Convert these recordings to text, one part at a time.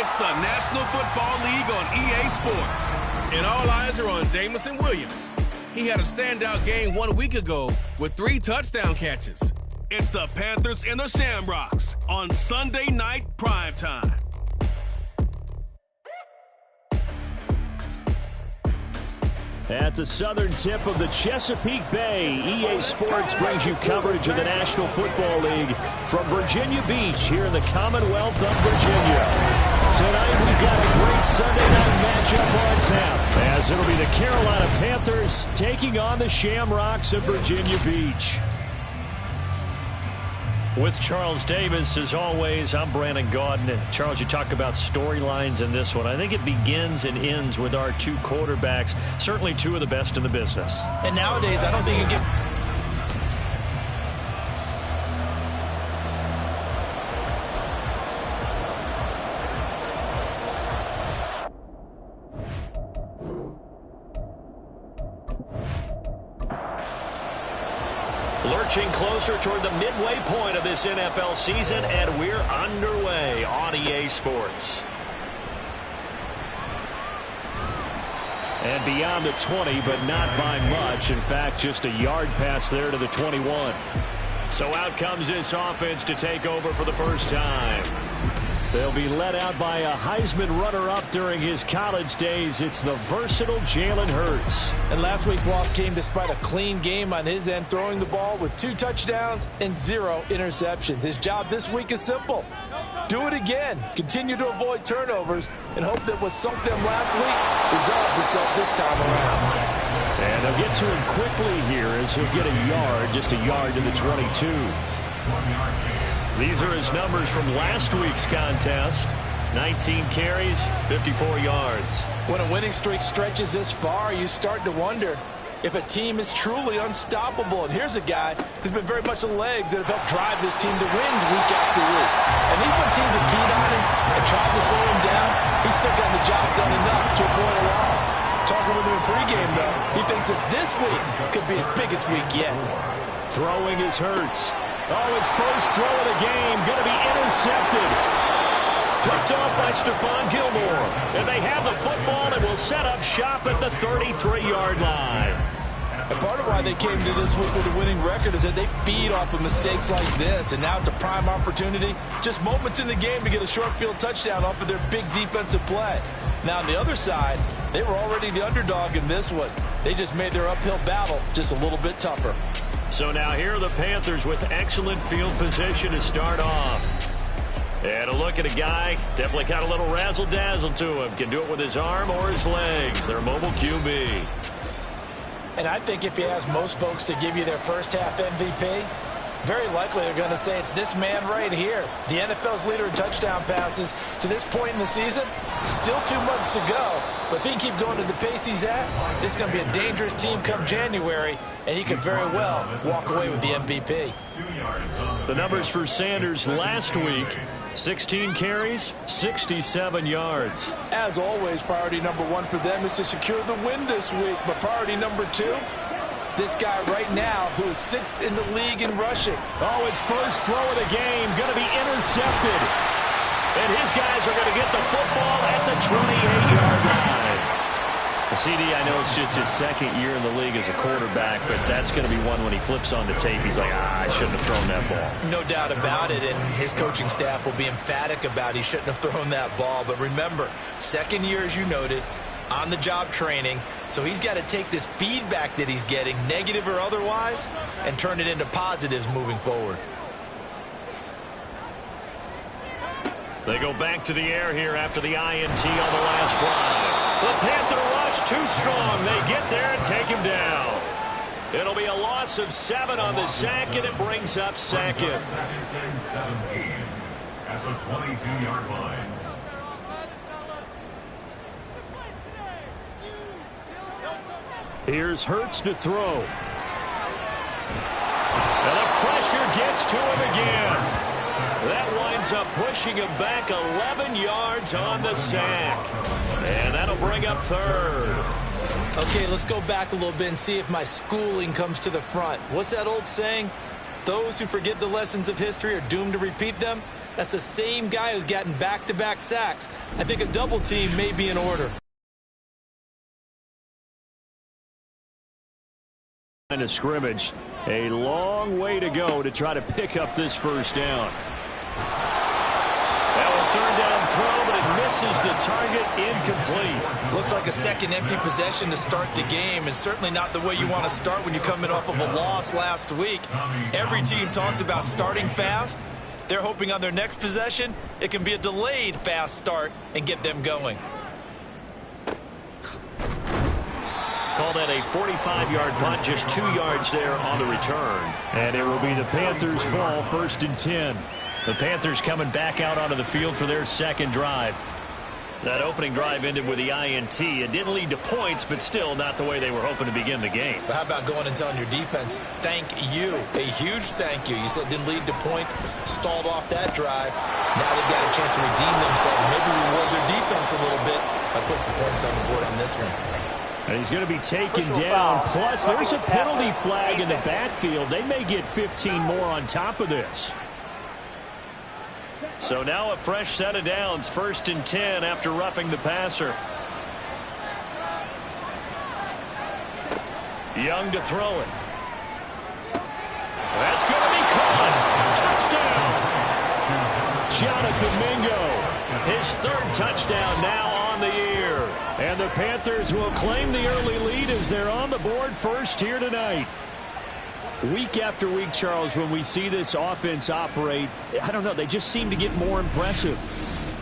It's the National Football League on EA Sports. And all eyes are on Jameson Williams. He had a standout game 1 week ago with 3 touchdown catches. It's the Panthers and the Shamrocks on Sunday Night Primetime. At the southern tip of the Chesapeake Bay, EA Sports brings you coverage of the National Football League from Virginia Beach here in the Commonwealth of Virginia. Tonight we've got a great Sunday night matchup on tap, as it'll be the Carolina Panthers taking on the Shamrocks of Virginia Beach. With Charles Davis, as always, I'm Brandon Gaudin. Charles, you talk about storylines in this one. I think it begins and ends with our 2 quarterbacks, certainly 2 of the best in the business. And nowadays, I don't think you get... Lurching closer toward the midway point of this NFL season, and we're underway on EA Sports. And beyond the 20, but not by much. In fact, just a yard pass there to the 21. So out comes this offense to take over for the first time. They'll be led out by a Heisman runner-up during his college days. It's the versatile Jalen Hurts. And last week's loss came despite a clean game on his end, throwing the ball with 2 touchdowns and 0 interceptions. His job this week is simple. Do it again. Continue to avoid turnovers and hope that what sunk them last week resolves itself this time around. And they'll get to him quickly here as he'll get a yard, just a yard to the 22. These are his numbers from last week's contest. 19 carries, 54 yards. When a winning streak stretches this far, you start to wonder if a team is truly unstoppable. And here's a guy who's been very much the legs that have helped drive this team to wins week after week. And even when teams have keyed on him and tried to slow him down, he's still gotten the job done enough to avoid a loss. Talking with him in pregame, though, he thinks that this week could be his biggest week yet. Throwing is Hurts. Oh, his first throw of the game, going to be intercepted. Picked off by Stephon Gilmore. And they have the football and will set up shop at the 33-yard line. And part of why they came to this week with a winning record is that they feed off of mistakes like this. And now it's a prime opportunity, just moments in the game, to get a short field touchdown off of their big defensive play. Now, on the other side, they were already the underdog in this one. They just made their uphill battle just a little bit tougher. So now here are the Panthers with excellent field position to start off. And a look at a guy, definitely got a little razzle-dazzle to him. Can do it with his arm or his legs. Their mobile QB. And I think if you ask most folks to give you their first half MVP, very likely they're going to say it's this man right here. The NFL's leader in touchdown passes to this point in the season. Still 2 months to go. But if he can keep going to the pace he's at, this is going to be a dangerous team come January, and he could very well walk away with the MVP. The numbers for Sanders last week: 16 carries, 67 yards. As always, priority number 1 for them is to secure the win this week. But priority number 2, this guy right now who is 6th in the league in rushing. Oh, his first throw of the game going to be intercepted. And his guys are going to get the football at the 28-yard line. CD, I know it's just his 2nd year in the league as a quarterback, but that's going to be one when he flips on the tape, he's like, I shouldn't have thrown that ball. No doubt about it, and his coaching staff will be emphatic about he shouldn't have thrown that ball. But remember, 2nd year, as you noted, on-the-job training, so he's got to take this feedback that he's getting, negative or otherwise, and turn it into positives moving forward. They go back to the air here after the INT on the last drive. The Panther rush too strong. They get there and take him down. It'll be a loss of 7 on the sack, and it brings up 2nd. 17 at the 22-yard line. Here's Hurts to throw. And the pressure gets to him again. That winds up pushing him back 11 yards on the sack. And that'll bring up 3rd. Okay, let's go back a little bit and see if my schooling comes to the front. What's that old saying? Those who forget the lessons of history are doomed to repeat them. That's the same guy who's gotten back-to-back sacks. I think a double team may be in order. Line of scrimmage. A long way to go to try to pick up this first down. Now a third down throw, but it misses the target, incomplete. Looks like a second empty possession to start the game, and certainly not the way you want to start when you come in off of a loss last week. Every team talks about starting fast. They're hoping on their next possession, it can be a delayed fast start and get them going. Call that a 45-yard punt, just 2 yards there on the return. And it will be the Panthers' ball, 1st and 10. The Panthers coming back out onto the field for their second drive. That opening drive ended with the INT. It didn't lead to points, but still not the way they were hoping to begin the game. But how about going and telling your defense, thank you, a huge thank you. You said it didn't lead to points, stalled off that drive. Now they've got a chance to redeem themselves and maybe reward their defense a little bit by putting some points on the board on this one. And he's going to be taken down. Plus, there's a penalty flag in the backfield. They may get 15 more on top of this. So now a fresh set of downs, 1st and 10 after roughing the passer. Young to throw it. That's going to be caught. Touchdown. Jonathan Mingo. His 3rd touchdown now on the year. And the Panthers will claim the early lead as they're on the board first here tonight. Week after week, Charles, when we see this offense operate, I don't know, they just seem to get more impressive.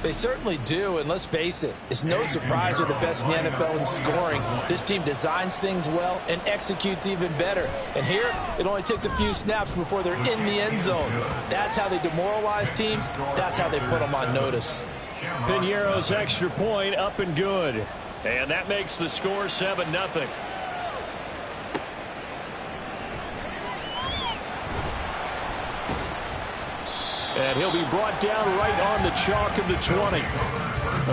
They certainly do, and let's face it, it's no surprise they're the best in the NFL in scoring. This team designs things well and executes even better. And here, it only takes a few snaps before they're in the end zone. That's how they demoralize teams. That's how they put them on notice. Piñeiro's extra point up and good. And that makes the score 7-0. And he'll be brought down right on the chalk of the 20.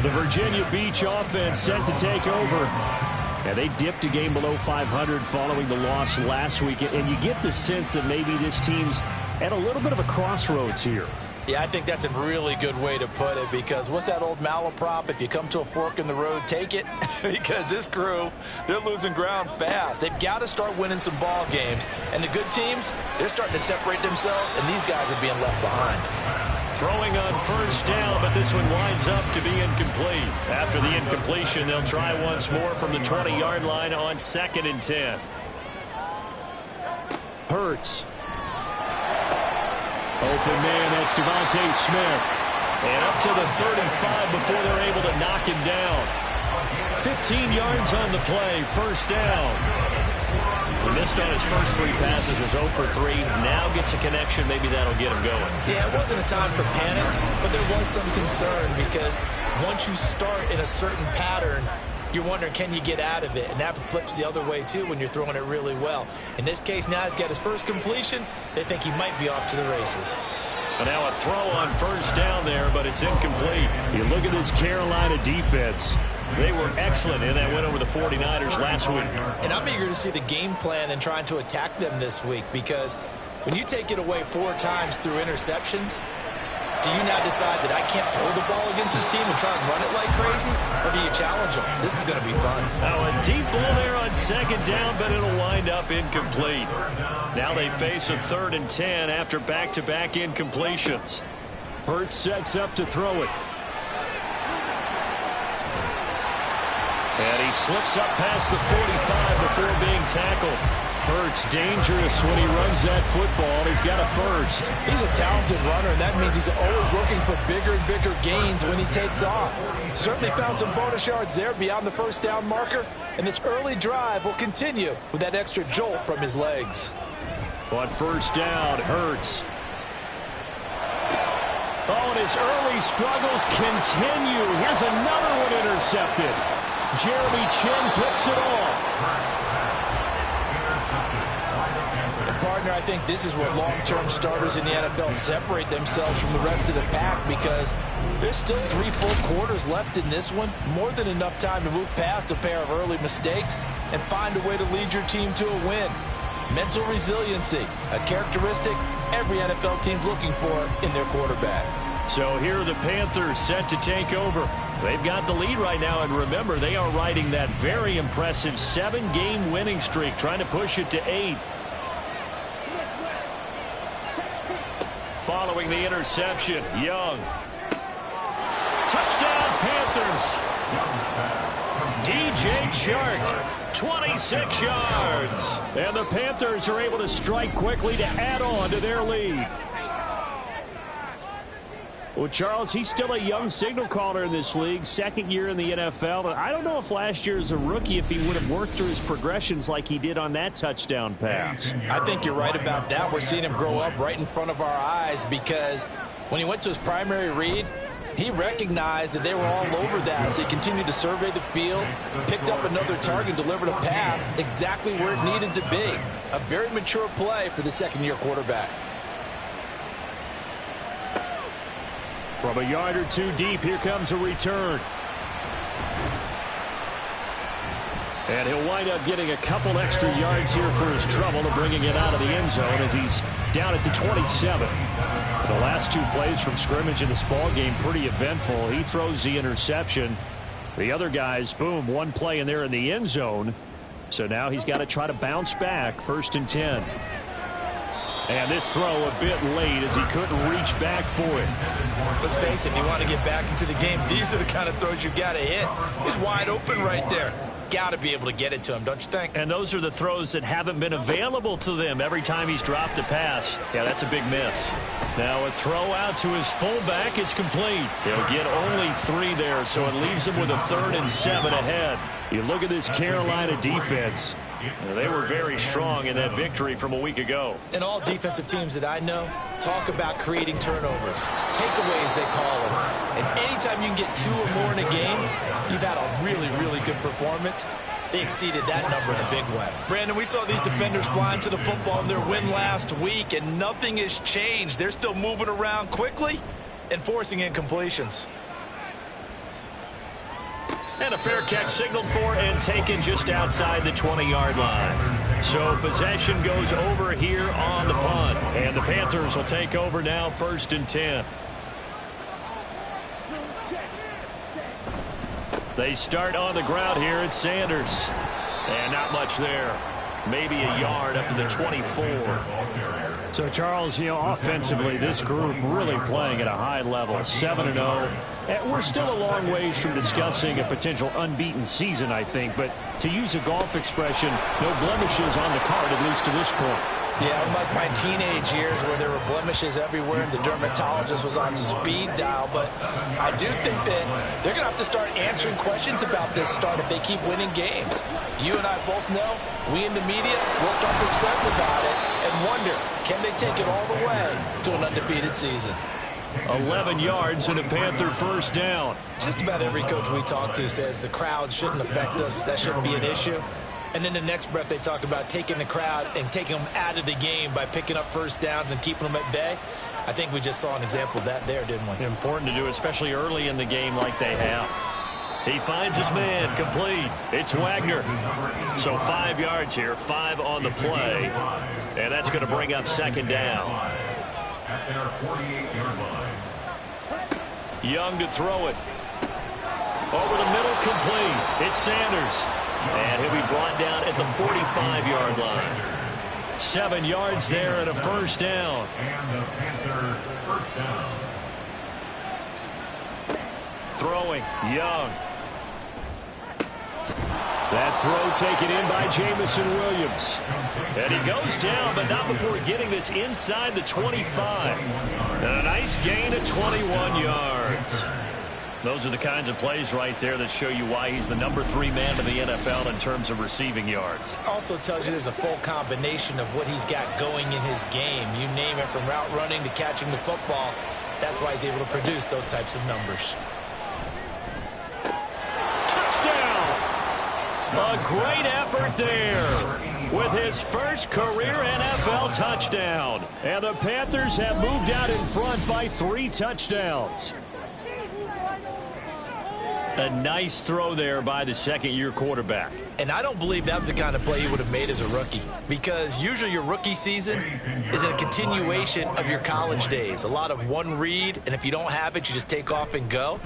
The Virginia Beach offense set to take over. And they dipped a game below 500 following the loss last week. And you get the sense that maybe this team's at a little bit of a crossroads here. Yeah, I think that's a really good way to put it, because what's that old malaprop? If you come to a fork in the road, take it. Because this crew, they're losing ground fast. They've got to start winning some ball games. And the good teams, they're starting to separate themselves, and these guys are being left behind. Throwing on first down, but this one winds up to be incomplete. After the incompletion, they'll try once more from the 20-yard line on 2nd and 10. Hurts. Open man, that's Devontae Smith. And up to the 35 before they're able to knock him down. 15 yards on the play, first down. He missed on his first 3 passes, was 0 for 3. Now gets a connection, maybe that'll get him going. Yeah, it wasn't a time for panic, but there was some concern, because once you start in a certain pattern, you're wondering, can you get out of it? And that flips the other way, too, when you're throwing it really well. In this case, now he's got his first completion. They think he might be off to the races. And now a throw on first down there, but it's incomplete. You look at this Carolina defense. They were excellent in that win over the 49ers last week. And I'm eager to see the game plan and trying to attack them this week, because when you take it away 4 times through interceptions, do you now decide that I can't throw the ball against this team and try and run it like crazy? Or do you challenge them? This is going to be fun. Now a deep ball there on 2nd down, but it'll wind up incomplete. Now they face a 3rd and 10 after back-to-back incompletions. Hurts sets up to throw it. And he slips up past the 45 before being tackled. Hurts dangerous when he runs that football. He's got a first. He's a talented runner, and that means he's always looking for bigger and bigger gains when he takes off. Certainly found some bonus yards there beyond the first down marker, and this early drive will continue with that extra jolt from his legs. On first down, Hurts. Oh, and his early struggles continue. Here's another one intercepted. Jeremy Chinn picks it off. Partner, I think this is where long-term starters in the NFL separate themselves from the rest of the pack, because there's still 3 full quarters left in this one. More than enough time to move past a pair of early mistakes and find a way to lead your team to a win. Mental resiliency, a characteristic every NFL team's looking for in their quarterback. So here are the Panthers set to take over. They've got the lead right now, and remember, they are riding that very impressive 7-game winning streak, trying to push it to 8. Following the interception, Young. Touchdown, Panthers. DJ Chark, 26 yards. And the Panthers are able to strike quickly to add on to their lead. Well, Charles, he's still a young signal caller in this league, second year in the NFL. I don't know if last year as a rookie, if he would have worked through his progressions like he did on that touchdown pass. I think you're right about that. We're seeing him grow up right in front of our eyes because when he went to his primary read, he recognized that they were all over that as he continued to survey the field, picked up another target, delivered a pass exactly where it needed to be. A very mature play for the second-year quarterback. From a yard or two deep, here comes a return. And he'll wind up getting a couple extra yards here for his trouble and bringing it out of the end zone as he's down at the 27. The last two plays from scrimmage in this ball game pretty eventful. He throws the interception. The other guys, boom, one play and they're in the end zone. So now he's got to try to bounce back. 1st and 10. And this throw a bit late as he couldn't reach back for it. Let's face it, if you want to get back into the game, these are the kind of throws you got to hit. He's wide open right there. Got to be able to get it to him, don't you think? And those are the throws that haven't been available to them every time he's dropped a pass. Yeah, that's a big miss. Now a throw out to his fullback is complete. He'll get only 3 there, so it leaves him with a 3rd and 7 ahead. You look at this Carolina defense. They were very strong in that victory from a week ago. And all defensive teams that I know talk about creating turnovers, takeaways they call them. And anytime you can get 2 or more in a game, you've had a really, really good performance. They exceeded that number in a big way. Brandon, we saw these defenders flying to the football in their win last week, and nothing has changed. They're still moving around quickly and forcing incompletions. And a fair catch signaled for and taken just outside the 20-yard line. So possession goes over here on the punt. And the Panthers will take over now, 1st and 10. They start on the ground here at Sanders. And not much there. Maybe a yard up to the 24. So, Charles, you know, offensively, this group really playing at a high level, 7-0. We're still a long ways from discussing a potential unbeaten season, I think. But to use a golf expression, no blemishes on the card, at least to this point. Yeah, unlike my teenage years where there were blemishes everywhere and the dermatologist was on speed dial. But I do think that they're going to have to start answering questions about this start if they keep winning games. You and I both know, we in the media will start to obsess about it and wonder, can they take it all the way to an undefeated season? 11 yards and a Panther 1st down. Just about every coach we talk to says the crowd shouldn't affect us. That shouldn't be an issue. And then the next breath they talk about taking the crowd and taking them out of the game by picking up 1st downs and keeping them at bay. I think we just saw an example of that there, didn't we? Important to do, especially early in the game like they have. He finds his man, complete. It's Wagner. So 5 yards here, 5 on the play. And that's going to bring up 2nd down. At their 48-yard line. Young to throw it. Over the middle, complete. It's Sanders. And he'll be brought down at the 45-yard line. 7 yards there and a 1st down. And the Panther 1st down. Throwing, Young. That throw taken in by Jamison Williams. And he goes down, but not before getting this inside the 25. And a nice gain of 21 yards. Those are the kinds of plays right there that show you why he's the number 3 man in the NFL in terms of receiving yards. Also tells you there's a full combination of what he's got going in his game. You name it, from route running to catching the football. That's why he's able to produce those types of numbers. Touchdown! A great effort there with his first career NFL touchdown. And the Panthers have moved out in front by 3 touchdowns. A nice throw there by the second-year quarterback. And I don't believe that was the kind of play he would have made as a rookie, because usually your rookie season is a continuation of your college days. A lot of one read, and if you don't have it, you just take off and go.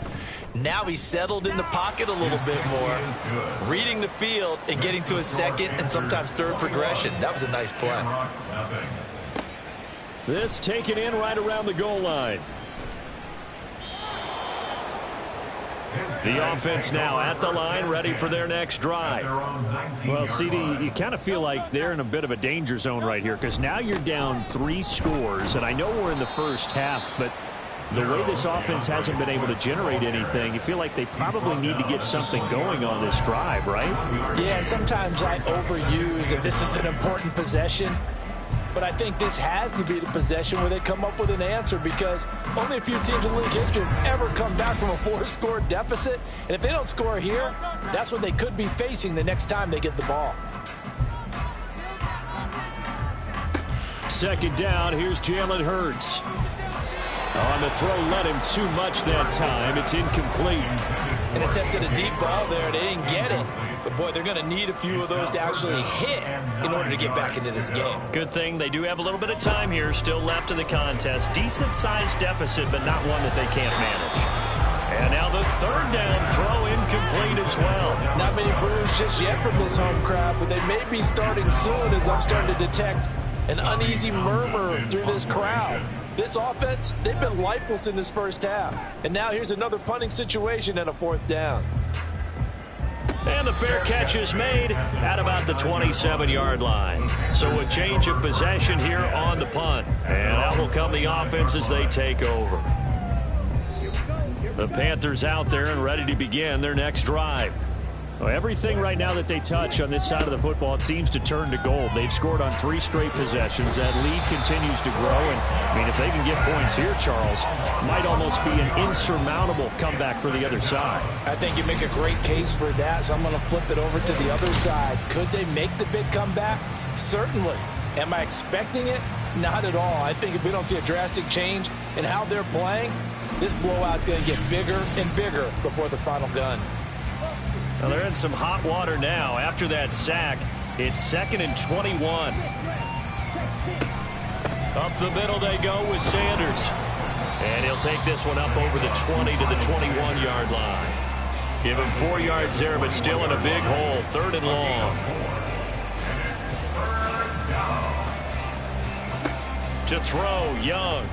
Now he's settled in the pocket a little bit more, reading the field and getting to his second and sometimes third progression. That was a nice play. This taken in right around the goal line. The offense now at the line, ready for their next drive. Well, CD, you kind of feel like they're in a bit of a danger zone right here, because now you're down 3 scores, and I know we're in the first half, but the way this offense hasn't been able to generate anything, you feel like they probably need to get something going on this drive, right? Yeah, and sometimes I overuse if this is an important possession. But I think this has to be the possession where they come up with an answer, because only a few teams in league history have ever come back from a 4-score deficit. And if they don't score here, that's what they could be facing the next time they get the ball. Second down, here's Jalen Hurts. On the throw, led him too much that time. It's incomplete. And attempted a deep ball there. They didn't get it. But, boy, they're going to need a few of those to actually hit in order to get back into this game. Good thing they do have a little bit of time here still left in the contest. Decent-sized deficit, but not one that they can't manage. And now the third down throw incomplete as well. Not many boos just yet from this home crowd, but they may be starting soon, as I'm starting to detect an uneasy murmur through this crowd. This offense, they've been lifeless in this first half. And now here's another punting situation and a 4th down. And the fair catch is made at about the 27-yard line. So a change of possession here on the punt. And out will come the offense as they take over. The Panthers out there and ready to begin their next drive. Well, everything right now that they touch on this side of the football, it seems to turn to gold. They've scored on 3 straight possessions. That lead continues to grow. And, I mean, if they can get points here, Charles, might almost be an insurmountable comeback for the other side. I think you make a great case for that, so I'm going to flip it over to the other side. Could they make the big comeback? Certainly. Am I expecting it? Not at all. I think if we don't see a drastic change in how they're playing, this blowout's going to get bigger and bigger before the final gun. Well, they're in some hot water now. After that sack, it's 2nd and 21. Up the middle they go with Sanders. And he'll take this one up over the 20 to the 21-yard line. Give him 4 yards there, but still in a big hole. 3rd and long. To throw, Young.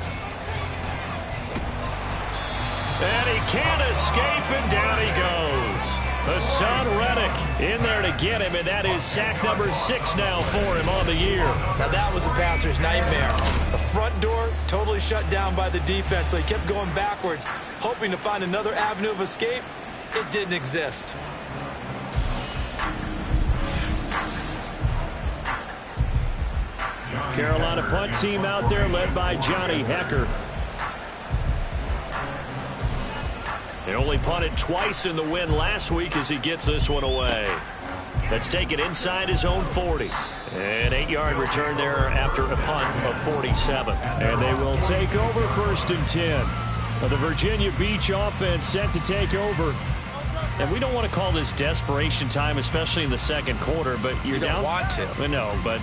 And he can't escape, and down he goes. Hassan Reddick in there to get him, and that is sack number 6 now for him on the year. Now that was a passer's nightmare. The front door totally shut down by the defense, so he kept going backwards, hoping to find another avenue of escape. It didn't exist. Carolina punt team out there led by Johnny Hecker. They only punted twice in the win last week as he gets this one away. Let's take it inside his own 40. An 8-yard return there after a punt of 47. And they will take over 1st and 10. The Virginia Beach offense set to take over. And we don't want to call this desperation time, especially in the second quarter, but you're down. You don't want to. No, but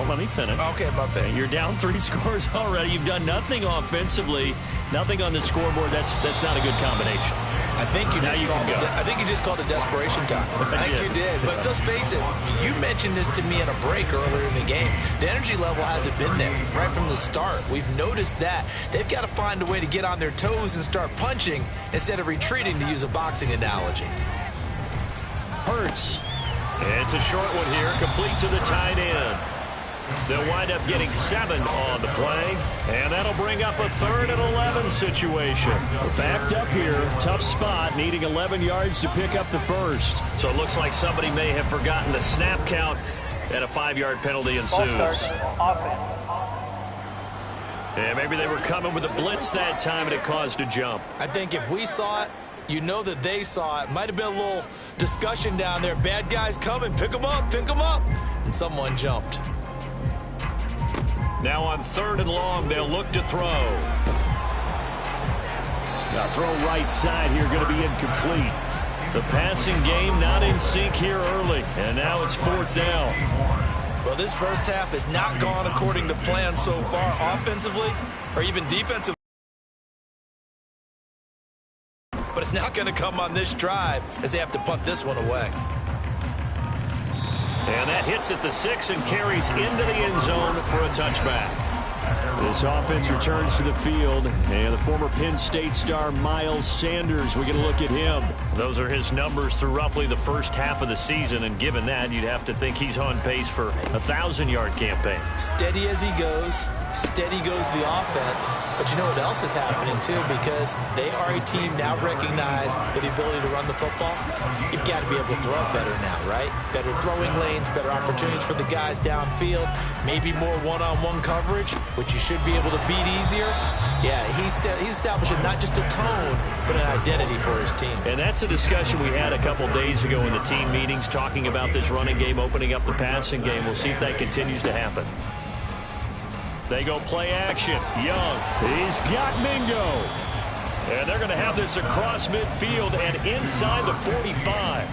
let me finish. Okay, my bad. You're down 3 scores already. You've done nothing offensively, nothing on the scoreboard. That's not a good combination. I think you just called it desperation time. I think you did. But let's face it, you mentioned this to me in a break earlier in the game. The energy level hasn't been there right from the start. We've noticed that. They've got to find a way to get on their toes and start punching instead of retreating, to use a boxing analogy. Hurts. It's a short one here, complete to the tight end. They'll wind up getting 7 on the play, and that'll bring up a 3rd and 11 situation. We're backed up here, tough spot, needing 11 yards to pick up the first. So it looks like somebody may have forgotten the snap count, and a 5-yard penalty ensues. And maybe they were coming with a blitz that time, and it caused a jump. I think if we saw it, you know that they saw it. Might have been a little discussion down there. Bad guys coming, pick them up, and someone jumped. Now on 3rd and long, they'll look to throw. Now throw right side here, going to be incomplete. The passing game not in sync here early, and now it's 4th down. Well, this first half has not gone according to plan so far offensively or even defensively. But it's not going to come on this drive as they have to punt this one away. And that hits at the 6 and carries into the end zone for a touchback. This offense returns to the field, and the former Penn State star Miles Sanders, we're going to look at him. Those are his numbers through roughly the first half of the season, and given that, you'd have to think he's on pace for a 1,000-yard campaign. Steady as he goes, steady goes the offense, but you know what else is happening too, because they are a team now recognized with the ability to run the football. You've got to be able to throw it better now, right? Better throwing lanes, better opportunities for the guys downfield, maybe more one-on-one coverage, which you should be able to beat easier. Yeah, he's establishing not just a tone, but an identity for his team. And that's a discussion we had a couple days ago in the team meetings, talking about this running game, opening up the passing game. We'll see if that continues to happen. They go play action. Young, he's got Mingo. And they're going to have this across midfield and inside the 45.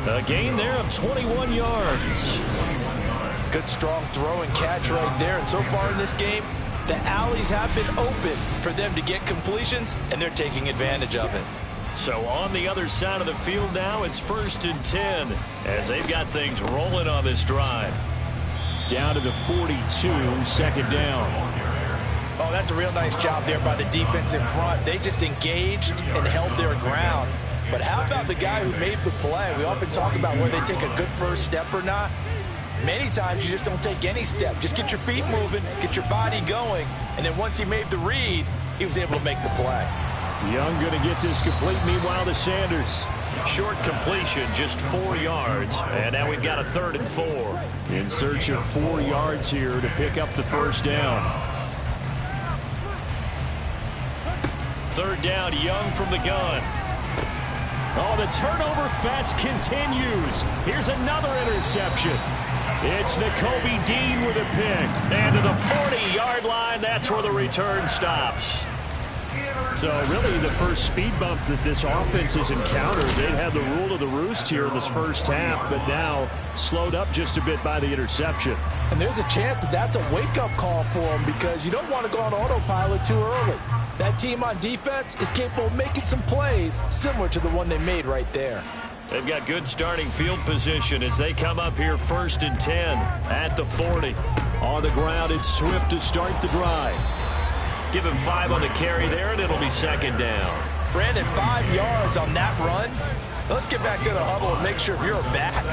A gain there of 21 yards. Good strong throw and catch right there. And so far in this game, the alleys have been open for them to get completions, and they're taking advantage of it. So on the other side of the field now, it's 1st and 10 as they've got things rolling on this drive. Down to the 42, 2nd down. Oh, that's a real nice job there by the defense in front. They just engaged and held their ground. But how about the guy who made the play? We often talk about whether they take a good first step or not. Many times you just don't take any step. Just get your feet moving, get your body going, and then once he made the read, he was able to make the play. Young going to get this complete, meanwhile to Sanders. Short completion, just 4 yards, and now we've got a 3rd and 4. In search of 4 yards here to pick up the 1st down. 3rd down, Young from the gun. Oh, the turnover fest continues. Here's another interception. It's Nakobe Dean with a pick. And to the 40-yard line, that's where the return stops. So really the first speed bump that this offense has encountered, they've had the rule of the roost here in this first half, but now slowed up just a bit by the interception. And there's a chance that that's a wake-up call for them, because you don't want to go on autopilot too early. That team on defense is capable of making some plays similar to the one they made right there. They've got good starting field position as they come up here 1st and 10 at the 40. On the ground, it's Swift to start the drive. Give him 5 on the carry there, and it'll be 2nd down. Brandon, 5 yards on that run. Let's get back to the huddle and make sure if you're a back,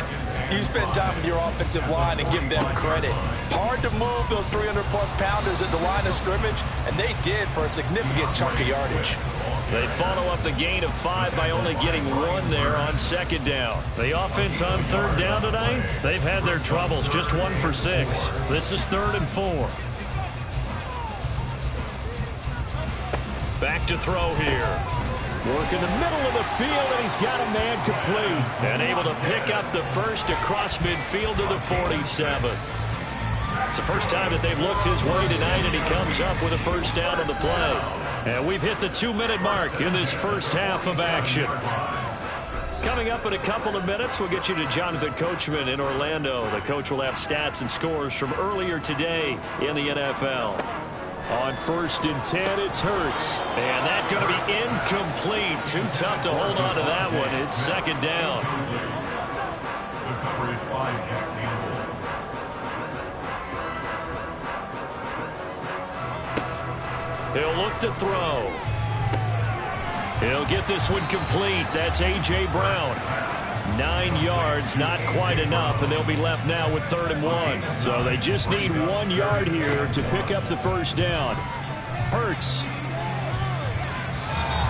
you spend time with your offensive line and give them credit. Hard to move those 300-plus pounders at the line of scrimmage, and they did for a significant chunk of yardage. They follow up the gain of 5 by only getting 1 there on 2nd down. The offense on 3rd down tonight, they've had their troubles, just 1 for 6. This is 3rd and 4. Back to throw here. Work in the middle of the field, and he's got a man complete. And able to pick up the first across midfield to the 47. It's the first time that they've looked his way tonight, and he comes up with a 1st down on the play. And we've hit the 2-minute mark in this first half of action. Coming up in a couple of minutes, we'll get you to Jonathan Coachman in Orlando. The coach will have stats and scores from earlier today in the NFL. On 1st and 10, it's Hurts. And that's going to be incomplete. Too tough to hold on to that one. It's 2nd down. Good coverage by Jack Campbell. He'll look to throw. He'll get this one complete. That's A.J. Brown. 9 yards, not quite enough, and they'll be left now with 3rd and 1. So they just need 1 yard here to pick up the 1st down. Hurts.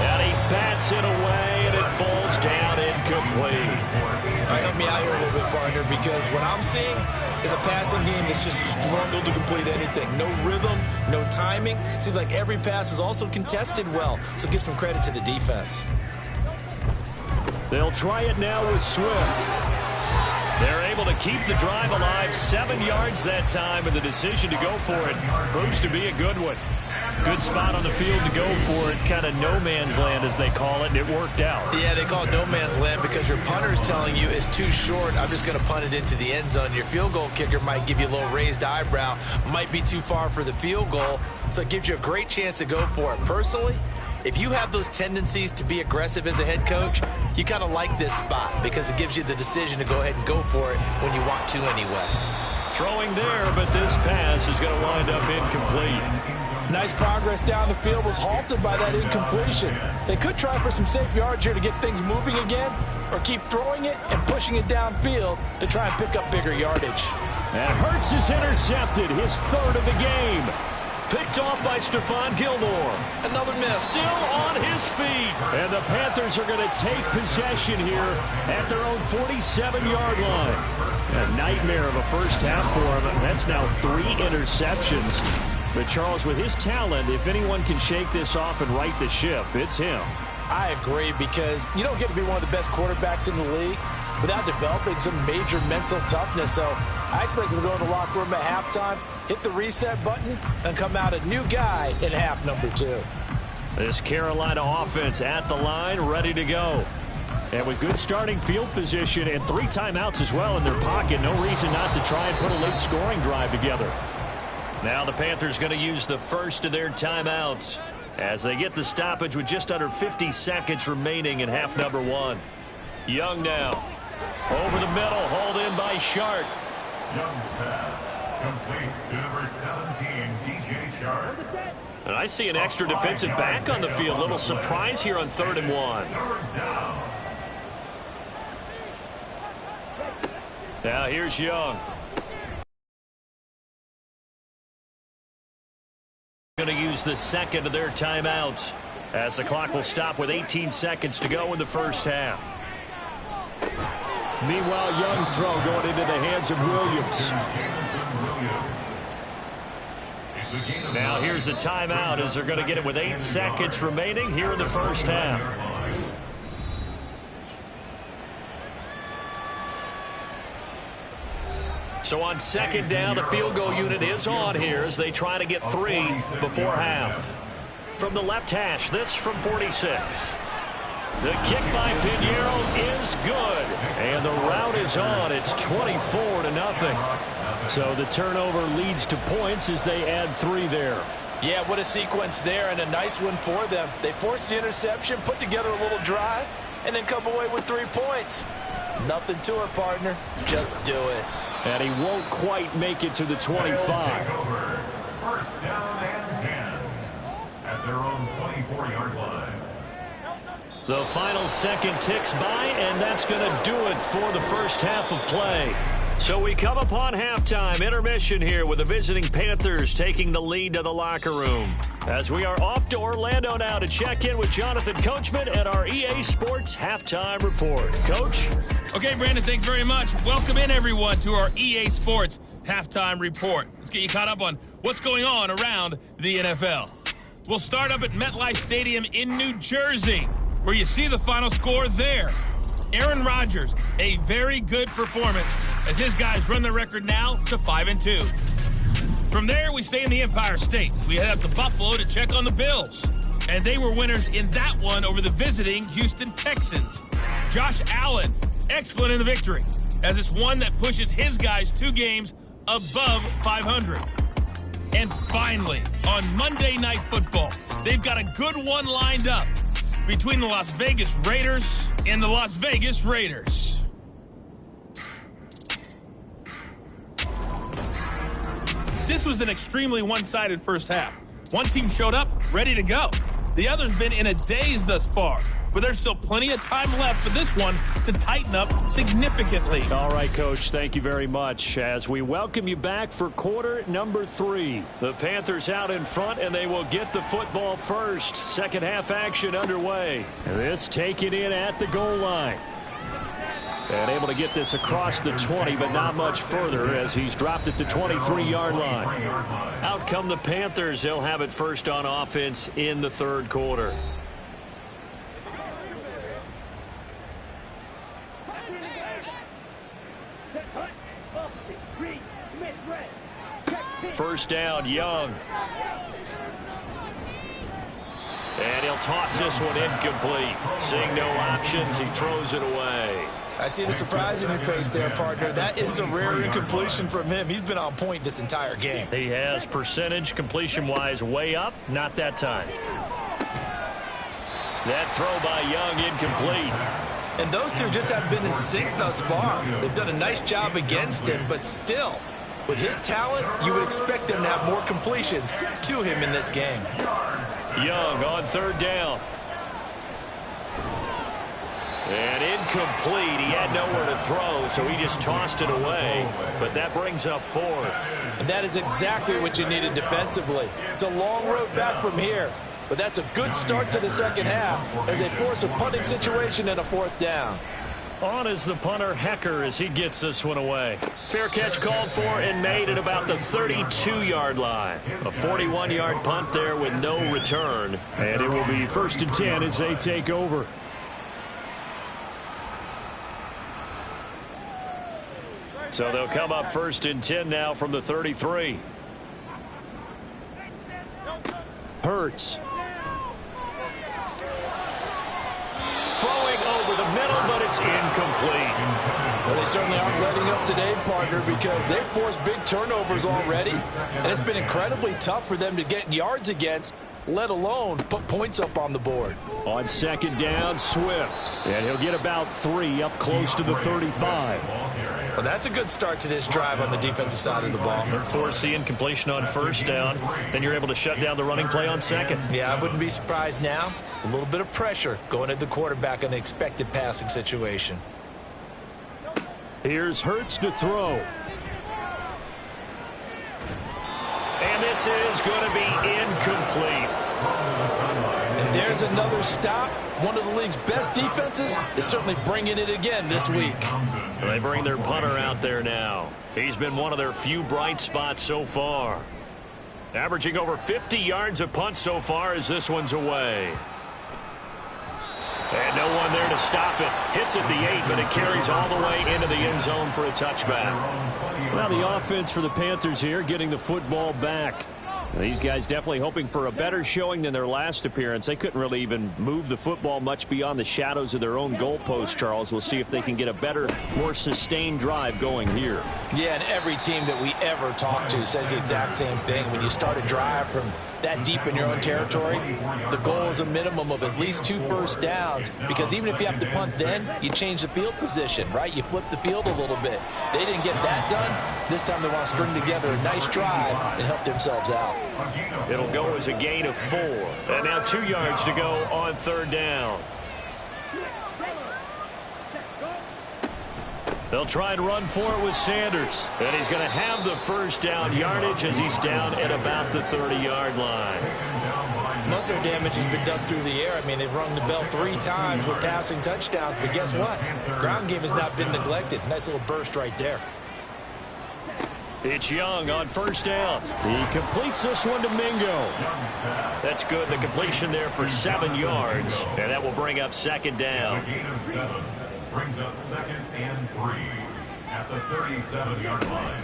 And he bats it away, and it falls down incomplete. All right, help me out here a little bit, partner, because what I'm seeing is a passing game that's just struggled to complete anything. No rhythm, no timing. Seems like every pass is also contested well, so give some credit to the defense. They'll try it now with Swift. They're able to keep the drive alive, 7 yards that time, and the decision to go for it proves to be a good one. Good spot on the field to go for it, kind of no man's land as they call it, and it worked out. Yeah, they call it no man's land because your punter is telling you it's too short. I'm just going to punt it into the end zone. Your field goal kicker might give you a little raised eyebrow, might be too far for the field goal, so it gives you a great chance to go for it. Personally, if you have those tendencies to be aggressive as a head coach, you kind of like this spot because it gives you the decision to go ahead and go for it when you want to anyway. Throwing there, but this pass is going to wind up incomplete. Nice progress down the field was halted by that incompletion. They could try for some safe yards here to get things moving again, or keep throwing it and pushing it downfield to try and pick up bigger yardage. And Hurts is intercepted, his 3rd of the game. Picked off by Stephon Gilmore. Another miss. Still on his feet. And the Panthers are going to take possession here at their own 47-yard line. A nightmare of a first half for him. That's now 3 interceptions. But Charles, with his talent, if anyone can shake this off and right the ship, it's him. I agree, because you don't get to be one of the best quarterbacks in the league without developing some major mental toughness. So I expect him to go in the locker room at halftime, hit the reset button, and come out a new guy in half number 2. This Carolina offense at the line, ready to go. And with good starting field position and 3 timeouts as well in their pocket, no reason not to try and put a late scoring drive together. Now the Panthers going to use the first of their timeouts as they get the stoppage with just under 50 seconds remaining in half number 1. Young now. Over the middle, hauled in by Shark. Young's pass complete to number 17, DJ Shark. And I see an extra defensive back on the field. Little surprise here on 3rd and 1. Now here's Young. Going to use the second of their timeouts as the clock will stop with 18 seconds to go in the first half. Meanwhile, Young's throw going into the hands of Williams. Now here's a timeout as they're going to get it with 8 seconds remaining here in the first half. So on 2nd down, the field goal unit is on here as they try to get 3 before half. From the left hash, this from 46. The kick by Pinheiro is good. And the route is on. It's 24-0. So the turnover leads to points as they add 3 there. Yeah, what a sequence there, and a nice one for them. They forced the interception, put together a little drive, and then come away with 3 points. Nothing to it, partner. Just do it. And he won't quite make it to the 25. First down and 10 at their own 24-yard line. The final second ticks by, and that's going to do it for the first half of play. So we come upon halftime, intermission here with the visiting Panthers taking the lead to the locker room. As we are off to Orlando now to check in with Jonathan Coachman at our EA Sports Halftime Report. Coach? Okay, Brandon, thanks very much. Welcome in, everyone, to our EA Sports Halftime Report. Let's get you caught up on what's going on around the NFL. We'll start up at MetLife Stadium in New Jersey, where you see the final score there. Aaron Rodgers, a very good performance as his guys run the record now to 5-2. From there, we stay in the Empire State. We head up to Buffalo to check on the Bills. And they were winners in that one over the visiting Houston Texans. Josh Allen, excellent in the victory, as it's one that pushes his guys 2 games above 500. And finally, on Monday Night Football, they've got a good one lined up between the Las Vegas Raiders and the Las Vegas Raiders. This was an extremely one-sided first half. One team showed up, ready to go. The other's been in a daze thus far, but there's still plenty of time left for this one to tighten up significantly. All right, Coach, thank you very much as we welcome you back for quarter number 3. The Panthers out in front, and they will get the football first. Second half action underway. This taken in at the goal line. And able to get this across the 20, but not much further as he's dropped it to 23-yard line. Out come the Panthers. They'll have it first on offense in the 3rd quarter. first down. Young. And he'll toss this one incomplete. Seeing no options, he throws it away. I see the surprise in your face there, partner. That is a rare incompletion from him. He's been on point this entire game. He has percentage completion-wise way up. Not that time. That throw by Young incomplete. And those two just haven't been in sync thus far. They've done a nice job against him, but still, with his talent, you would expect them to have more completions to him in this game. Young on third down. And incomplete. He had nowhere to throw, so he just tossed it away. But that brings up fourth. And that is exactly what you needed defensively. It's a long road back from here. But that's a good start to the second half as they force a punting situation and a fourth down. On is the punter, Hecker, as he gets this one away. Fair catch called for and made at about the 32-yard line. A 41-yard punt there with no return. And it will be 1st and 10 as they take over. So they'll come up 1st and 10 now from the 33. Hurts. Throwing over the middle, but it's incomplete. Well, they certainly aren't letting up today, partner, because they've forced big turnovers already. And it's been incredibly tough for them to get yards against, let alone put points up on the board. On second down, Swift. And he'll get about 3 up close to the 35. Well, that's a good start to this drive on the defensive side of the ball. Force the incompletion on first down. Then you're able to shut down the running play on second. Yeah, I wouldn't be surprised now. A little bit of pressure going at the quarterback in an expected passing situation. Here's Hurts to throw. And this is going to be incomplete. And there's another stop. One of the league's best defenses is certainly bringing it again this week. They bring their punter out there now. He's been one of their few bright spots so far. Averaging over 50 yards a punt so far as this one's away. And no one there to stop it. Hits at the 8, but it carries all the way into the end zone for a touchback. Well, the offense for the Panthers here getting the football back. These guys definitely hoping for a better showing than their last appearance. They couldn't really even move the football much beyond the shadows of their own goalpost, Charles. We'll see if they can get a better, more sustained drive going here. Yeah, and every team that we ever talk to says the exact same thing. When you start a drive from that deep in your own territory, the goal is a minimum of at least 2 first downs, because even if you have to punt then, you change the field position, right? You flip the field a little bit. They didn't get that done. This time they want to string together a nice drive and help themselves out. It'll go as a gain of 4. And now 2 yards to go on third down. They'll try and run for it with Sanders. And he's going to have the first down yardage as he's down at about the 30-yard line. Most of their damage has been done through the air. I mean, they've rung the bell 3 times with passing touchdowns. But guess what? Ground game has not been neglected. Nice little burst right there. It's Young on first down. He completes this one to Mingo. That's good. The completion there for 7 yards. And that will bring up second down. Brings up 2nd and 3 at the 37-yard line.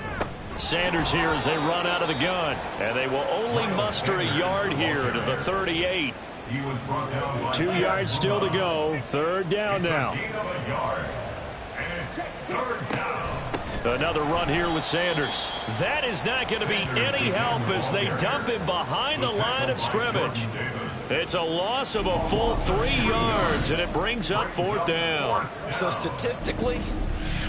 Sanders here as they run out of the gun. And they will only muster a yard here to the 38. He was brought down by 2 yards still to go. Third down now. And it's 3rd down. Another run here with Sanders. That is not going to be any help as they dump him behind the line of scrimmage. It's a loss of a full 3 yards, and it brings up 4th down. So statistically,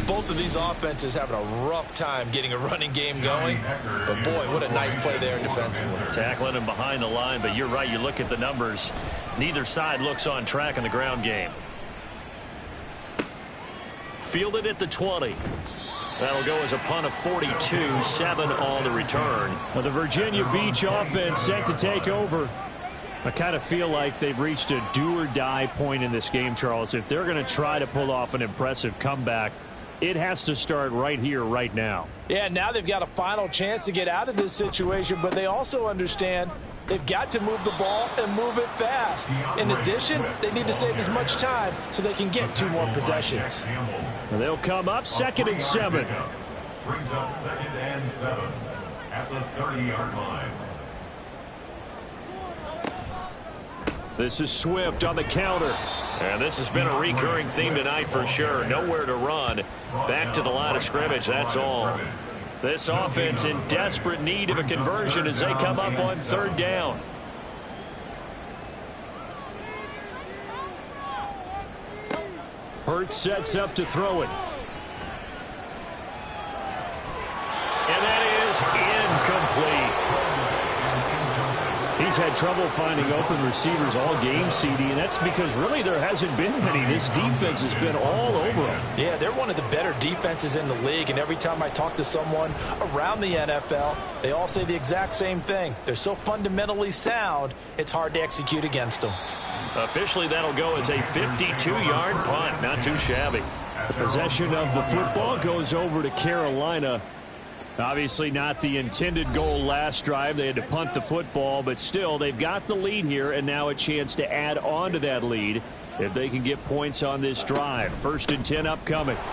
both of these offenses having a rough time getting a running game going. But boy, what a nice play there defensively. Tackling him behind the line, but you're right. You look at the numbers. Neither side looks on track in the ground game. Fielded at the 20. That'll go as a punt of 42, 7 on the return. Well, the Virginia Beach offense set to take over. I kind of feel like they've reached a do-or-die point in this game, Charles. If they're going to try to pull off an impressive comeback, it has to start right here, right now. Yeah, now they've got a final chance to get out of this situation, but they also understand they've got to move the ball and move it fast. In addition, they need to save as much time so they can get 2 more possessions. They'll come up 2nd and 7. Brings up 2nd and 7. at the 30-yard line. This is Swift on the counter. And this has been a recurring theme tonight for sure. Nowhere to run. Back to the line of scrimmage, that's all. This offense in desperate need of a conversion as they come up on 3rd down. Hurts sets up to throw it. And that is incomplete. He's had trouble finding open receivers all game, CD, and that's because really there hasn't been many. This defense has been all over them. Yeah, they're one of the better defenses in the league, and every time I talk to someone around the NFL, they all say the exact same thing. They're so fundamentally sound, it's hard to execute against them. Officially, that'll go as a 52-yard punt. Not too shabby. The possession of the football goes over to Carolina. Obviously not the intended goal last drive. They had to punt the football, but still they've got the lead here, and now a chance to add on to that lead if they can get points on this drive. 1st and 10 upcoming. Up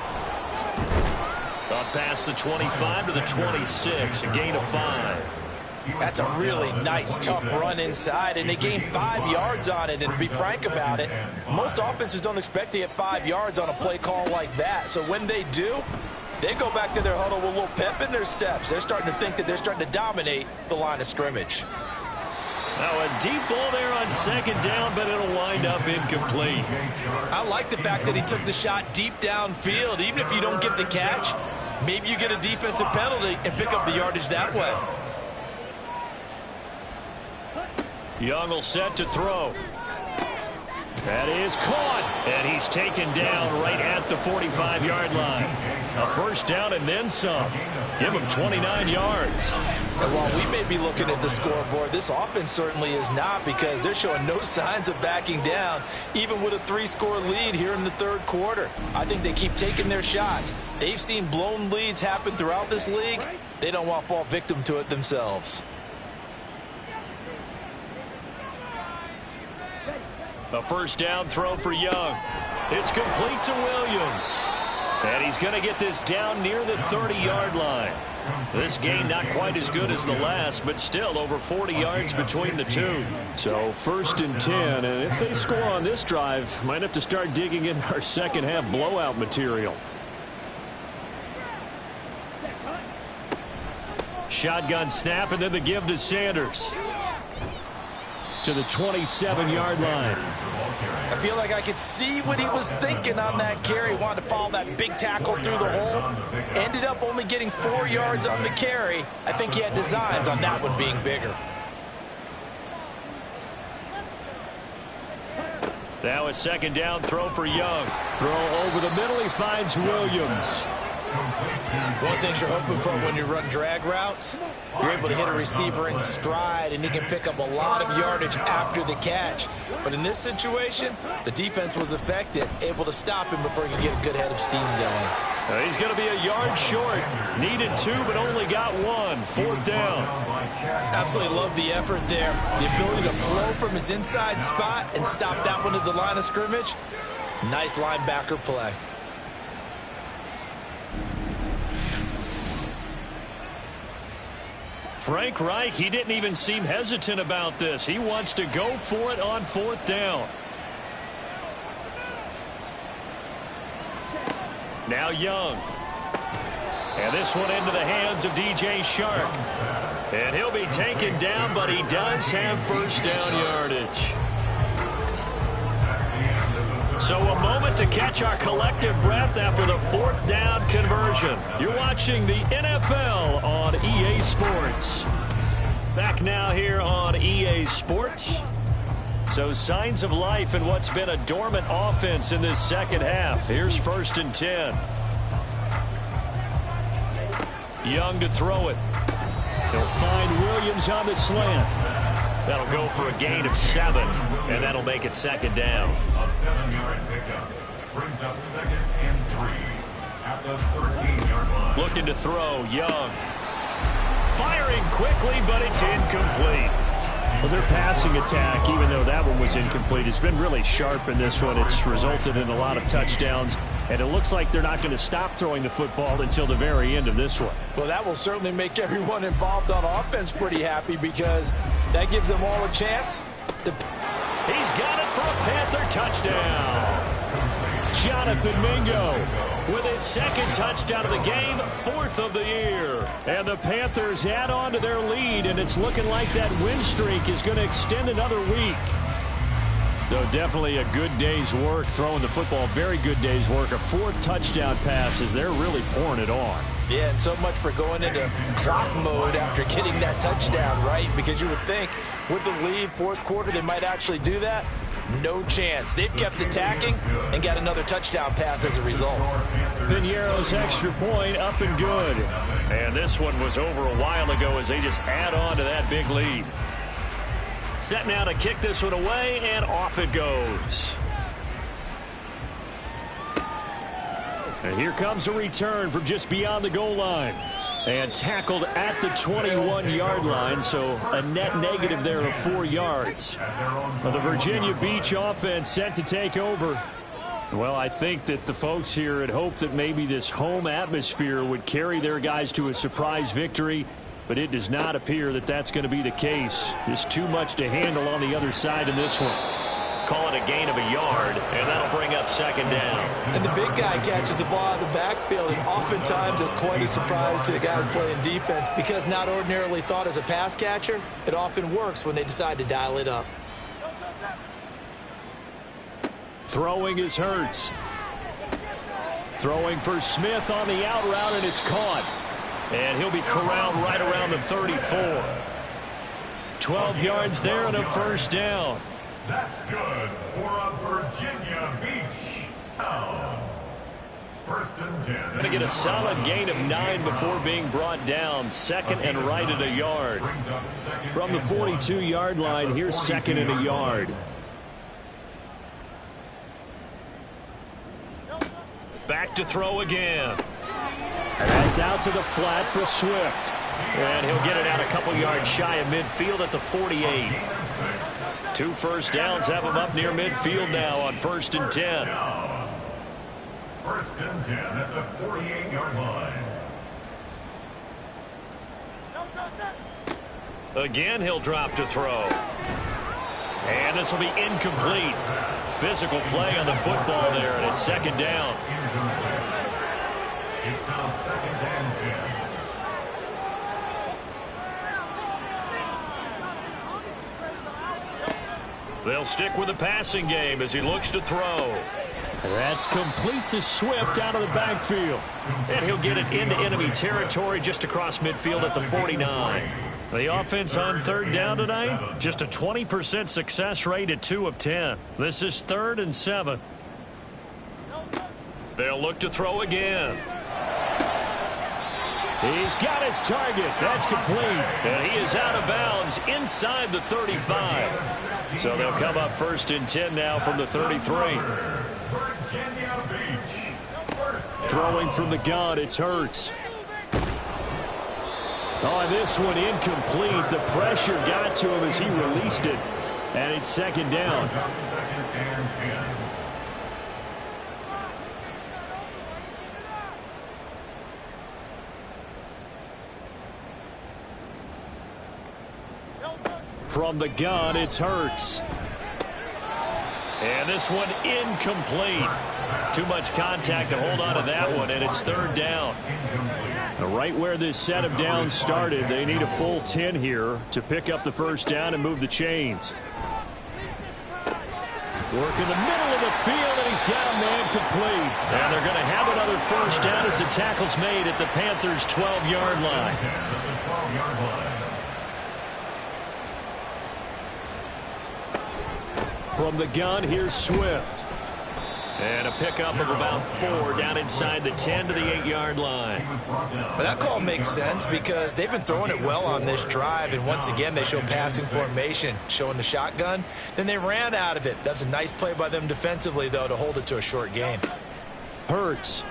past the 25 to the 26, a gain of 5. That's a really nice, tough run inside, and they gained 5 yards on it. And to be frank about it, most offenses don't expect to get 5 yards on a play call like that. So when they do, they go back to their huddle with a little pep in their steps. They're starting to think that they're starting to dominate the line of scrimmage. Now a deep ball there on 2nd down, but it'll wind up incomplete. I like the fact that he took the shot deep downfield. Even if you don't get the catch, maybe you get a defensive penalty and pick up the yardage that way. Young will set to throw. That is caught, and he's taken down right at the 45-yard line. A 1st down and then some. Give him 29 yards. And while we may be looking at the scoreboard, this offense certainly is not, because they're showing no signs of backing down, even with a 3-score lead here in the 3rd quarter. I think they keep taking their shots. They've seen blown leads happen throughout this league. They don't want to fall victim to it themselves. A 1st down throw for Young. It's complete to Williams. And he's going to get this down near the 30-yard line. This gain not quite as good as the last, but still over 40 yards between the two. So 1st and 10, and if they score on this drive, might have to start digging in our 2nd half blowout material. Shotgun snap, and then the give to Sanders. To the 27-yard line. I feel like I could see what he was thinking on that carry. Wanted to follow that big tackle through the hole. Ended up only getting 4 yards on the carry. I think he had designs on that one being bigger. Now a 2nd down throw for Young. Throw over the middle. He finds Williams. One thing you're hoping for when you run drag routes, you're able to hit a receiver in stride, and he can pick up a lot of yardage after the catch. But in this situation, the defense was effective, able to stop him before he could get a good head of steam going. He's going to be a yard short. Needed 2, but only got 1. 4th down. Absolutely love the effort there. The ability to flow from his inside spot and stop that one at the line of scrimmage. Nice linebacker play. Frank Reich, he didn't even seem hesitant about this. He wants to go for it on 4th down. Now Young. And this one into the hands of DJ Shark. And he'll be taken down, but he does have 1st down yardage. So a moment to catch our collective breath after the 4th down conversion. You're watching the NFL on EA Sports. Back now here on EA Sports. So signs of life in what's been a dormant offense in this 2nd half. Here's 1st and 10. Young to throw it. He'll find Williams on the slant. That'll go for a gain of 7, and that'll make it 2nd down. A 7-yard pickup brings up 2nd and 3 at the 13-yard line. Looking to throw, Young. Firing quickly, but it's incomplete. Well, their passing attack, even though that one was incomplete, has been really sharp in this one. It's resulted in a lot of touchdowns And it looks like they're not going to stop throwing the football until the very end of this one. Well, that will certainly make everyone involved on offense pretty happy because that gives them all a chance to... He's got it for a Panther touchdown. Jonathan Mingo with his second touchdown of the game, 4th of the year. And the Panthers add on to their lead, and it's looking like that win streak is going to extend another week. Though definitely a good day's work throwing the football. Very good day's work. A 4th touchdown pass as they're really pouring it on. Yeah, and so much for going into clock mode after getting that touchdown, right? Because you would think with the lead, 4th quarter, they might actually do that. No chance. They've kept attacking and got another touchdown pass as a result. Piñeiro's extra point up and good. And this one was over a while ago as they just add on to that big lead. Set now to kick this one away, and off it goes. And here comes a return from just beyond the goal line. And tackled at the 21-yard line, so a net negative there of 4 yards. Well, the Virginia Beach offense set to take over. Well, I think that the folks here had hoped that maybe this home atmosphere would carry their guys to a surprise victory, but it does not appear that that's going to be the case. There's too much to handle on the other side in this one. Call it a gain of a yard, and that'll bring up 2nd down. And the big guy catches the ball in the backfield, and oftentimes it's quite a surprise to the guys playing defense because not ordinarily thought as a pass catcher, it often works when they decide to dial it up. Throwing is Hurts. Throwing for Smith on the out route, and it's caught. And he'll be corralled right around the 34. 12 yards there and a 1st down. That's good for a Virginia Beach down. 1st and 10. Going to get a solid gain of 9 before being brought down. 2nd and right at a yard. From the 42-yard line, here's 2nd and a yard. Back to throw again. And that's out to the flat for Swift. And he'll get it out a couple yards shy of midfield at the 48. 2 first downs have him up near midfield now on 1st and 10. 1st and 10 at the 48-yard line. Again, he'll drop to throw. And this will be incomplete. Physical play on the football there, and it's 2nd down. It's now 2nd and 10. They'll stick with the passing game as he looks to throw. That's complete to Swift out of the backfield. And he'll get it into enemy territory just across midfield at the 49. The offense on 3rd down tonight, just a 20% success rate at 2 of 10. This is 3rd and 7. They'll look to throw again. He's got his target. That's complete. And he is out of bounds inside the 35. So they'll come up 1st and 10 now from the 33. Virginia Beach. Throwing from the gun, it's Hurts. Oh, this one incomplete. The pressure got to him as he released it. And it's 2nd down. 2nd and 10. From the gun, it's Hurts. And this one incomplete. Too much contact to hold on to that one, and it's 3rd down. Right where this set of downs started, they need a full 10 here to pick up the 1st down and move the chains. Work in the middle of the field, and he's got a man complete. And they're going to have another 1st down as the tackle's made at the Panthers' 12-yard line. From the gun, here's Swift. And a pickup of about 4 down inside the 10 to the 8-yard line. But that call makes sense because they've been throwing it well on this drive, and once again they show passing formation, showing the shotgun. Then they ran out of it. That's a nice play by them defensively, though, to hold it to a short game. Hurts.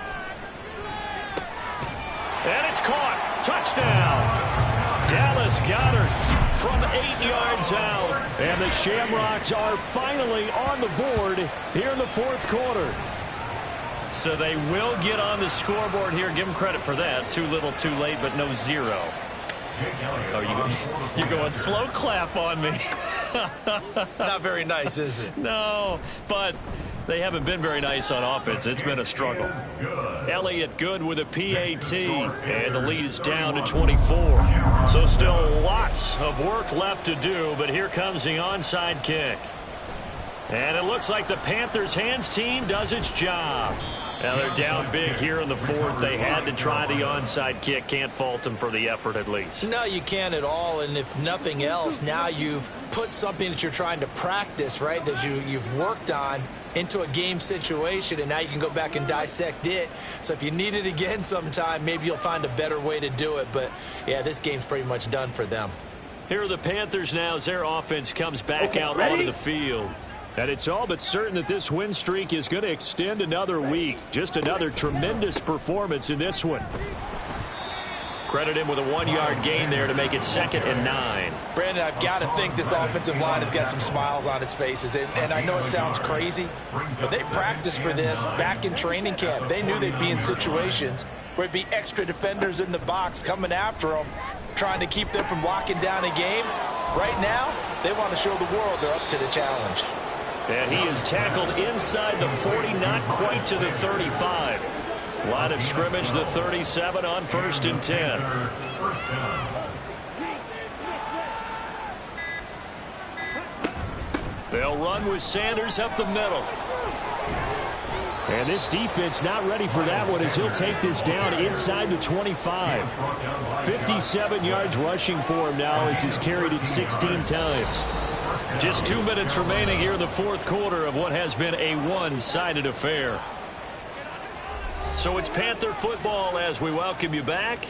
And it's caught. Touchdown. Dallas Goedert from 8 yards out. And the Shamrocks are finally on the board here in the 4th quarter. So they will get on the scoreboard here. Give them credit for that. Too little, too late, but no zero. Oh, you're going slow clap on me. Not very nice, is it? No, but they haven't been very nice on offense. It's been a struggle. Elliott Good with a PAT, and the lead is down to 24. So still lots of work left to do, but here comes the onside kick. And it looks like the Panthers' hands team does its job. Now they're down big here in the fourth. They had to try the onside kick. Can't fault them for the effort at least. No, you can't at all. And if nothing else, now you've put something that you're trying to practice, right, that you've worked on into a game situation, and now you can go back and dissect it. So if you need it again sometime, maybe you'll find a better way to do it. But, yeah, this game's pretty much done for them. Here are the Panthers now as their offense comes back out onto the field. And it's all but certain that this win streak is going to extend another week. Just another tremendous performance in this one. Credit him with a 1-yard gain there to make it 2nd and 9. Brandon, I've got to think this offensive line has got some smiles on its faces. And I know it sounds crazy, but they practiced for this back in training camp. They knew they'd be in situations where it'd be extra defenders in the box coming after them, trying to keep them from locking down a game. Right now, they want to show the world they're up to the challenge. And he is tackled inside the 40, not quite to the 35. Line of scrimmage, the 37 on 1st and 10. They'll run with Sanders up the middle. And this defense not ready for that one as he'll take this down inside the 25. 57 yards rushing for him now as he's carried it 16 times. Just 2 minutes remaining here in the fourth quarter of what has been a one-sided affair. So it's Panther football as we welcome you back.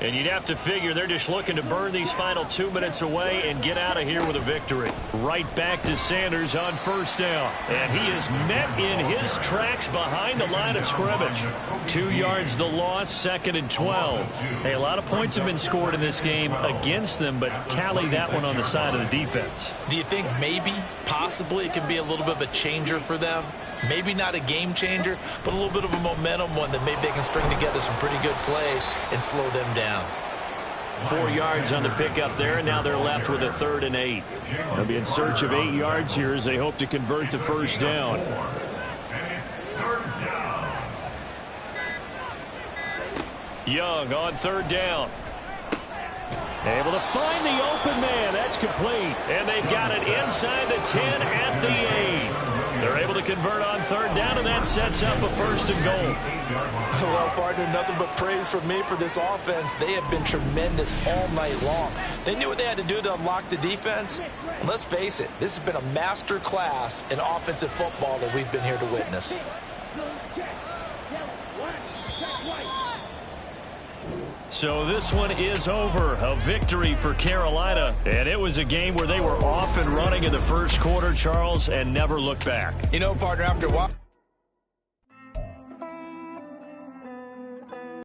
And you'd have to figure they're just looking to burn these final 2 minutes away and get out of here with a victory. Right back to Sanders on 1st down. And he is met in his tracks behind the line of scrimmage. 2 yards the loss, 2nd and 12. Hey, a lot of points have been scored in this game against them, but tally that one on the side of the defense. Do you think maybe, possibly, it can be a little bit of a changer for them? Maybe not a game changer, but a little bit of a momentum one that maybe they can string together some pretty good plays and slow them down. 4 yards on the pickup there, and now they're left with a 3rd and 8. They'll be in search of 8 yards here as they hope to convert the 1st down. Young on 3rd down. Able to find the open man. That's complete. And they've got it inside the 10 at the 8. They're able to convert on 3rd down, and that sets up a 1st and goal. Well, partner, nothing but praise from me for this offense. They have been tremendous all night long. They knew what they had to do to unlock the defense. And let's face it, this has been a master class in offensive football that we've been here to witness. So this one is over. A victory for Carolina. And it was a game where they were off and running in the first quarter, Charles, and never looked back. You know, partner, after a while...